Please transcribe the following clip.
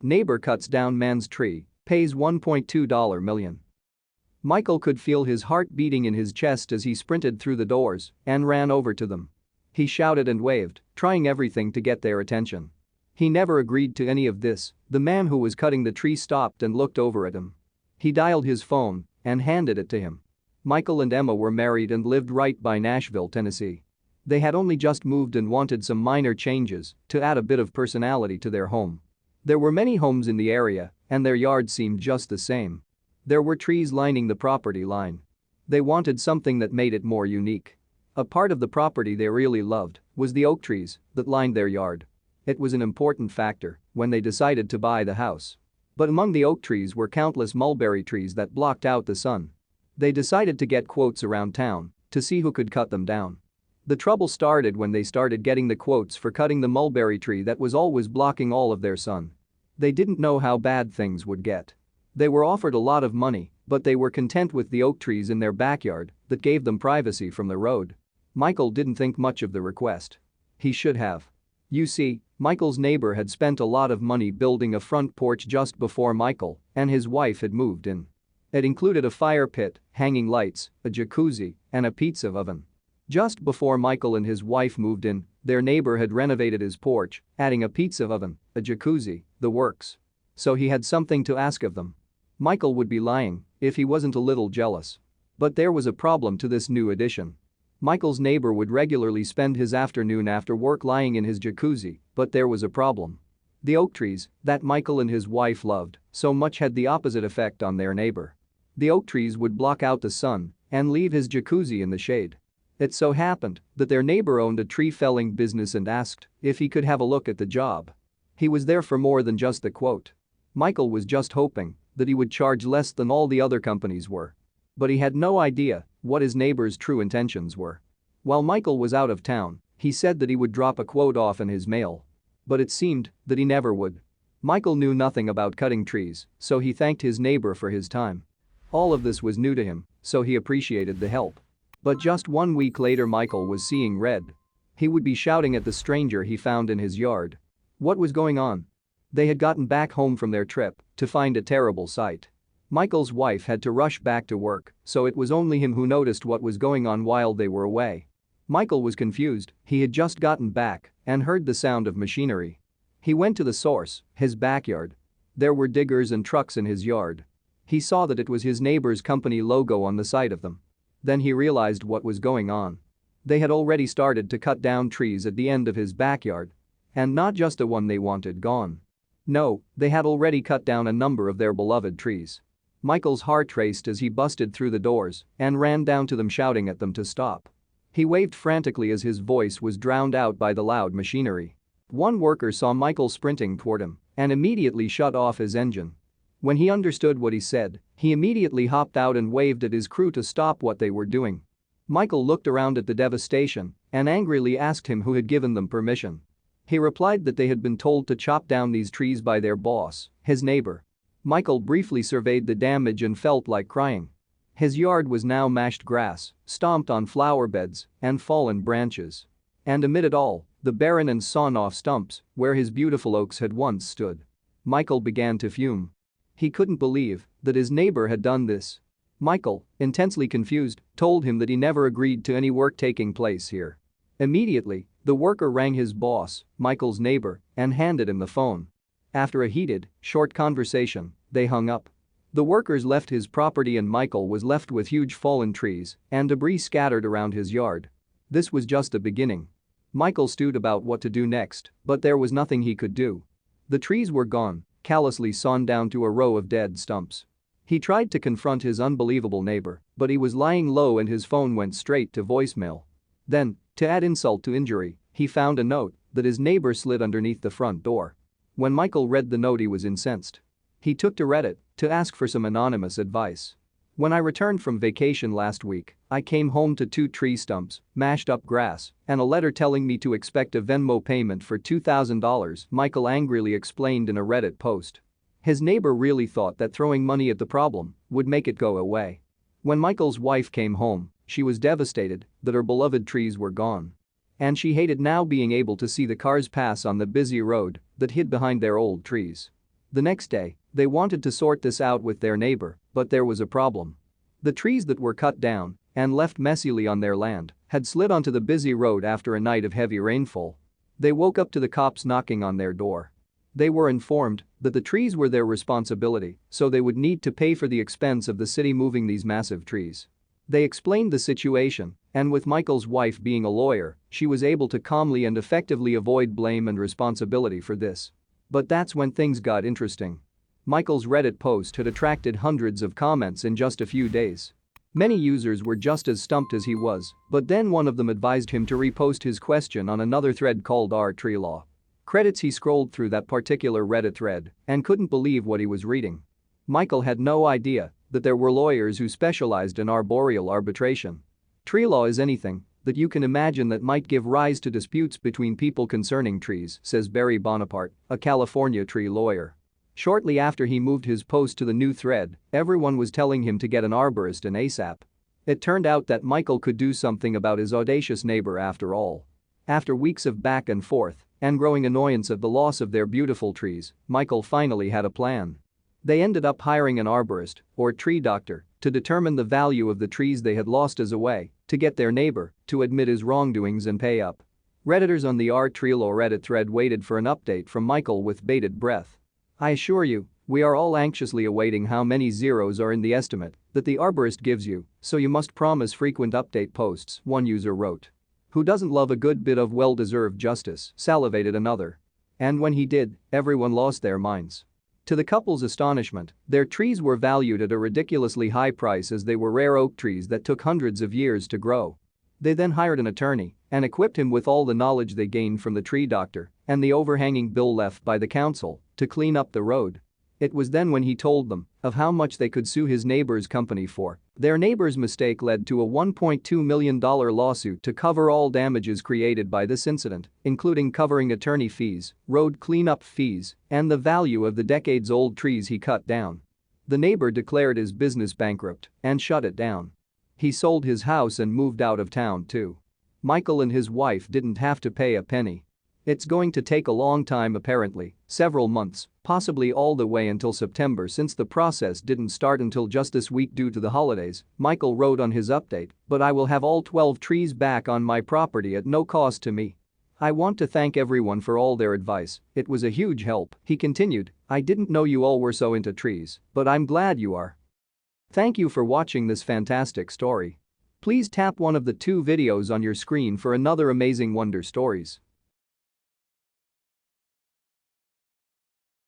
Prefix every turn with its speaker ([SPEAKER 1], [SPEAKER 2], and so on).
[SPEAKER 1] Neighbor cuts down man's tree, pays $1.2 million. Michael could feel his heart beating in his chest as he sprinted through the doors and ran over to them. He shouted and waved, trying everything to get their attention. He never agreed to any of this. The man who was cutting the tree stopped and looked over at him. He dialed his phone and handed it to him. Michael and Emma were married and lived right by Nashville, Tennessee. They had only just moved and wanted some minor changes to add a bit of personality to their home. There were many homes in the area, and their yards seemed just the same. There were trees lining the property line. They wanted something that made it more unique. A part of the property they really loved was the oak trees that lined their yard. It was an important factor when they decided to buy the house. But among the oak trees were countless mulberry trees that blocked out the sun. They decided to get quotes around town to see who could cut them down. The trouble started when they started getting the quotes for cutting the mulberry tree that was always blocking all of their sun. They didn't know how bad things would get. They were offered a lot of money, but they were content with the oak trees in their backyard that gave them privacy from the road. Michael didn't think much of the request. He should have. You see, Michael's neighbor had spent a lot of money building a front porch just before Michael and his wife had moved in. It included a fire pit, hanging lights, a jacuzzi, and a pizza oven. Just before Michael and his wife moved in, their neighbor had renovated his porch, adding a pizza oven, a jacuzzi, the works. So he had something to ask of them. Michael would be lying if he wasn't a little jealous. But there was a problem to this new addition. Michael's neighbor would regularly spend his afternoon after work lying in his jacuzzi, but there was a problem. The oak trees that Michael and his wife loved so much had the opposite effect on their neighbor. The oak trees would block out the sun and leave his jacuzzi in the shade. It so happened that their neighbor owned a tree felling business and asked if he could have a look at the job. He was there for more than just the quote. Michael was just hoping that he would charge less than all the other companies were. But he had no idea what his neighbor's true intentions were. While Michael was out of town, he said that he would drop a quote off in his mail. But it seemed that he never would. Michael knew nothing about cutting trees, so he thanked his neighbor for his time. All of this was new to him, so he appreciated the help. But just 1 week later, Michael was seeing red. He would be shouting at the stranger he found in his yard. What was going on? They had gotten back home from their trip to find a terrible sight. Michael's wife had to rush back to work, so it was only him who noticed what was going on while they were away. Michael was confused. He had just gotten back and heard the sound of machinery. He went to the source, his backyard. There were diggers and trucks in his yard. He saw that it was his neighbor's company logo on the side of them. Then he realized what was going on. They had already started to cut down trees at the end of his backyard. And not just the one they wanted gone. No, they had already cut down a number of their beloved trees. Michael's heart raced as he busted through the doors and ran down to them, shouting at them to stop. He waved frantically as his voice was drowned out by the loud machinery. One worker saw Michael sprinting toward him and immediately shut off his engine. When he understood what he said, he immediately hopped out and waved at his crew to stop what they were doing. Michael looked around at the devastation and angrily asked him who had given them permission. He replied that they had been told to chop down these trees by their boss, his neighbor. Michael briefly surveyed the damage and felt like crying. His yard was now mashed grass, stomped on flower beds, and fallen branches. And amid it all, the barren and sawn-off stumps where his beautiful oaks had once stood. Michael began to fume. He couldn't believe that his neighbor had done this. Michael, intensely confused, told him that he never agreed to any work taking place here. Immediately, the worker rang his boss, Michael's neighbor, and handed him the phone. After a heated, short conversation, they hung up. The workers left his property and Michael was left with huge fallen trees and debris scattered around his yard. This was just the beginning. Michael stewed about what to do next, but there was nothing he could do. The trees were gone, callously sawn down to a row of dead stumps. He tried to confront his unbelievable neighbor, but he was lying low and his phone went straight to voicemail. Then, to add insult to injury, he found a note that his neighbor slid underneath the front door. When Michael read the note, he was incensed. He took to Reddit to ask for some anonymous advice. When I returned from vacation last week, I came home to 2 tree stumps, mashed up grass, and a letter telling me to expect a Venmo payment for $2,000, Michael angrily explained in a Reddit post. His neighbor really thought that throwing money at the problem would make it go away. When Michael's wife came home, she was devastated that her beloved trees were gone. And she hated now being able to see the cars pass on the busy road that hid behind their old trees. The next day, they wanted to sort this out with their neighbor, but there was a problem. The trees that were cut down and left messily on their land had slid onto the busy road after a night of heavy rainfall. They woke up to the cops knocking on their door. They were informed that the trees were their responsibility, so they would need to pay for the expense of the city moving these massive trees. They explained the situation, and with Michael's wife being a lawyer, she was able to calmly and effectively avoid blame and responsibility for this. But that's when things got interesting. Michael's Reddit post had attracted hundreds of comments in just a few days. Many users were just as stumped as he was, but then one of them advised him to repost his question on another thread called Our Tree Law. Credits. He scrolled through that particular Reddit thread and couldn't believe what he was reading. Michael had no idea that there were lawyers who specialized in arboreal arbitration. Tree law is anything that you can imagine that might give rise to disputes between people concerning trees, says Barry Bonaparte, a California tree lawyer. Shortly after he moved his post to the new thread, everyone was telling him to get an arborist in ASAP. It turned out that Michael could do something about his audacious neighbor after all. After weeks of back and forth and growing annoyance at the loss of their beautiful trees, Michael finally had a plan. They ended up hiring an arborist, or tree doctor, to determine the value of the trees they had lost as a way to get their neighbor to admit his wrongdoings and pay up. Redditors on the Our Tree Law Reddit thread waited for an update from Michael with bated breath. I assure you, we are all anxiously awaiting how many zeros are in the estimate that the arborist gives you, so you must promise frequent update posts, one user wrote. Who doesn't love a good bit of well-deserved justice, salivated another. And when he did, everyone lost their minds. To the couple's astonishment, their trees were valued at a ridiculously high price as they were rare oak trees that took hundreds of years to grow. They then hired an attorney and equipped him with all the knowledge they gained from the tree doctor and the overhanging bill left by the council to clean up the road. It was then when he told them of how much they could sue his neighbor's company for. Their neighbor's mistake led to a $1.2 million lawsuit to cover all damages created by this incident, including covering attorney fees, road cleanup fees, and the value of the decades-old trees he cut down. The neighbor declared his business bankrupt and shut it down. He sold his house and moved out of town too. Michael and his wife didn't have to pay a penny. It's going to take a long time apparently, several months, possibly all the way until September since the process didn't start until just this week due to the holidays, Michael wrote on his update, but I will have all 12 trees back on my property at no cost to me. I want to thank everyone for all their advice, it was a huge help, he continued, I didn't know you all were so into trees, but I'm glad you are. Thank you for watching this fantastic story. Please tap one of the two videos on your screen for another amazing wonder stories.